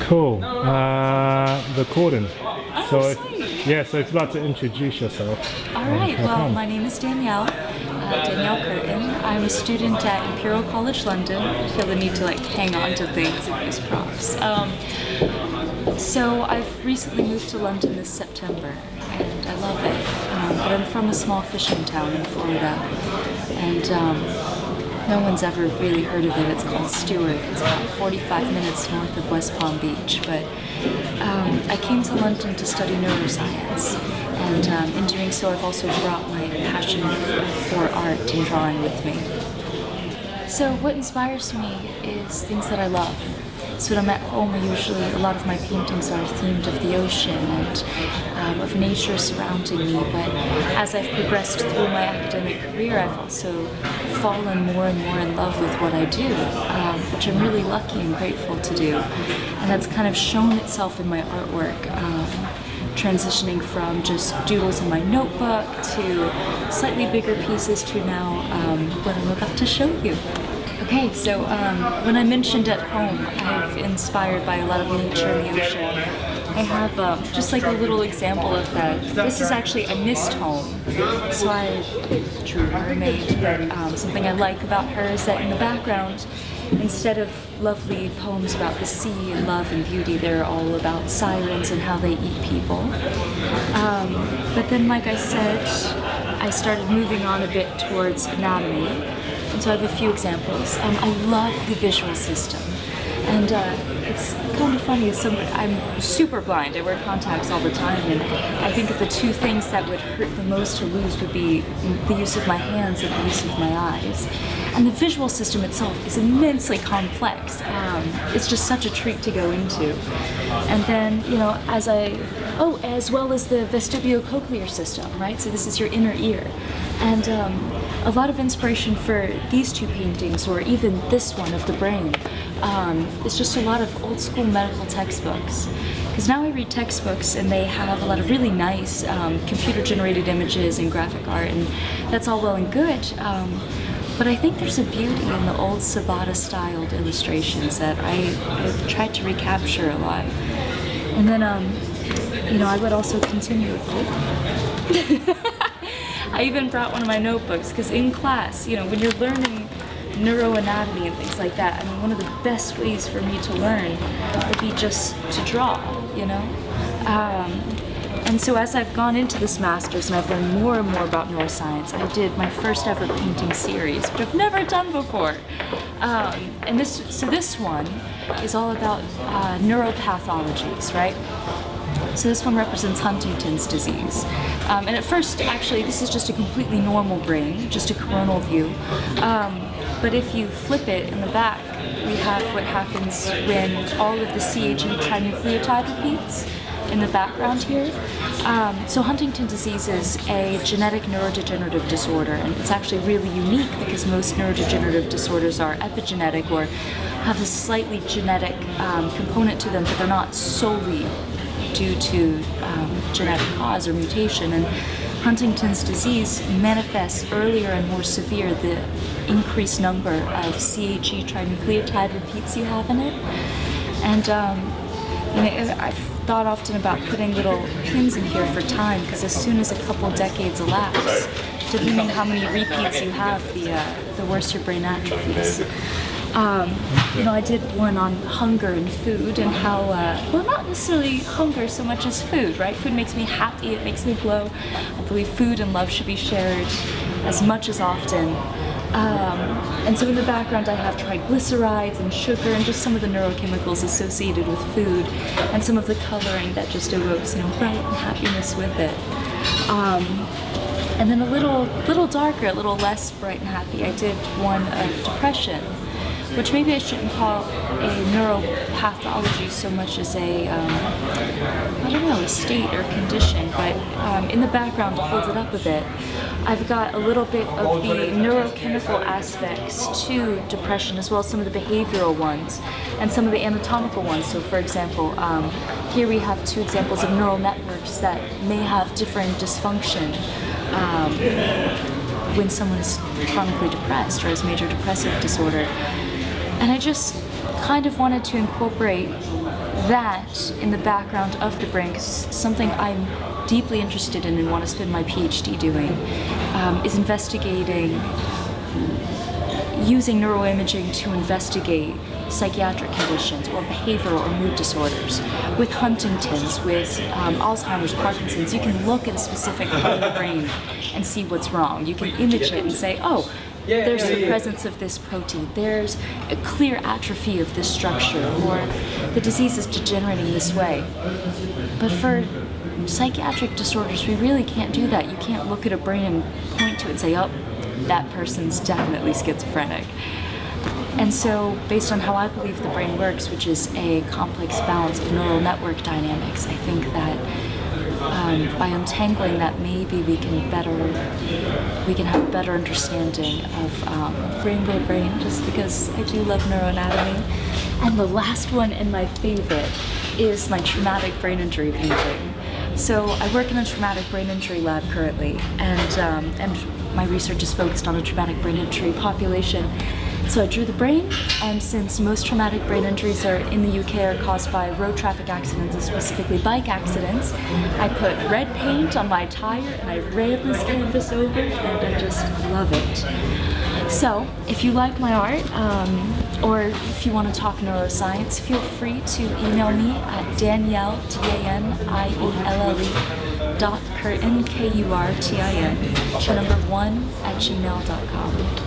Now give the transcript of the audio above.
Cool. The Kurtin. So if you'd like to introduce yourself. All right. Well, my name is Danielle Kurtin. I'm a student at Imperial College London. I feel the need to hang on to things and use props. So I've recently moved to London this September, and I love it. But I'm from a small fishing town in Florida, and no one's ever really heard of it. It's called Stewart. It's about 45 minutes north of West Palm Beach. But I came to London to study neuroscience, and in doing so, I've also brought my passion for art and drawing with me. So what inspires me is things that I love. So when I'm at home, a lot of my paintings are themed of the ocean and of nature surrounding me. But as I've progressed through my academic career, I've also fallen more and more in love with what I do, which I'm really lucky and grateful to do. And that's kind of shown itself in my artwork, transitioning from just doodles in my notebook to slightly bigger pieces to now what I'm about to show you. Okay, so when I mentioned at home, I'm inspired by a lot of nature and the ocean. I have just a little example of that. This is actually a mist home. So I drew a mermaid, but something I like about her is that in the background, instead of lovely poems about the sea and love and beauty, they're all about sirens and how they eat people. But then, like I said, I started moving on a bit towards anatomy. And so I have a few examples. I love the visual system. And it's kind of funny, I'm super blind. I wear contacts all the time, and I think of the two things that would hurt the most to lose would be the use of my hands and the use of my eyes. And the visual system itself is immensely complex. It's just such a treat to go into. And then, as well as the vestibulocochlear system, right? So this is your inner ear. And a lot of inspiration for these two paintings, or even this one of the brain, is just a lot of old school medical textbooks. Because now I read textbooks and they have a lot of really nice computer-generated images and graphic art, and that's all well and good. But I think there's a beauty in the old Sabata-styled illustrations that I tried to recapture a lot. And then, I would also continue with it. I even brought one of my notebooks, because in class, when you're learning neuroanatomy and things like that, one of the best ways for me to learn would be just to draw, And so as I've gone into this master's and I've learned more and more about neuroscience, I did my first ever painting series, which I've never done before. And this one is all about neuropathologies, right? So this one represents Huntington's disease. And at first, actually, this is just a completely normal brain, just a coronal view. But if you flip it in the back, we have what happens when all of the CAG trinucleotide repeats in the background here. So Huntington disease is a genetic neurodegenerative disorder, and it's actually really unique because most neurodegenerative disorders are epigenetic or have a slightly genetic component to them, but they're not solely due to genetic cause or mutation. And Huntington's disease manifests earlier and more severe the increased number of CAG trinucleotide repeats you have in it. And I've thought often about putting little pins in here for time, because as soon as a couple decades elapse, depending on how many repeats you have, the worse your brain atrophies. I did one on hunger and food, and how, not necessarily hunger so much as food, right? Food makes me happy, it makes me glow. I believe food and love should be shared as much as often. And so in the background I have triglycerides and sugar and just some of the neurochemicals associated with food, and some of the coloring that just evokes, bright and happiness with it. And then a little darker, a little less bright and happy, I did one of depression, which maybe I shouldn't call a neuropathology so much as a state or condition, but in the background, to hold it up a bit, I've got a little bit of the neurochemical aspects to depression, as well as some of the behavioral ones and some of the anatomical ones. So for example, here we have two examples of neural networks that may have different dysfunction when someone is chronically depressed or has major depressive disorder. And I just kind of wanted to incorporate that in the background of the brain, because something I'm deeply interested in and want to spend my PhD doing, is investigating, using neuroimaging to investigate psychiatric conditions or behavioral or mood disorders. With Huntington's, with Alzheimer's, Parkinson's, you can look at a specific part of the brain and see what's wrong. You can image it and say, oh, there's the presence of this protein, there's a clear atrophy of this structure, or the disease is degenerating this way. But for psychiatric disorders, we really can't do that. You can't look at a brain and point to it and say, oh, that person's definitely schizophrenic. And so, based on how I believe the brain works, which is a complex balance of neural network dynamics, I think that by untangling that, maybe we can have a better understanding of rainbow brain, just because I do love neuroanatomy. And the last one, and my favorite, is my traumatic brain injury painting. So I work in a traumatic brain injury lab currently, and my research is focused on a traumatic brain injury population. So I drew the brain, and since most traumatic brain injuries are in the UK are caused by road traffic accidents, and specifically bike accidents, I put red paint on my tire and I ran this canvas over, and I just love it. So if you like my art, or if you want to talk neuroscience, feel free to email me at Danielle, Danielle, .Kurtin, Kurtin, the number 1 @gmail.com.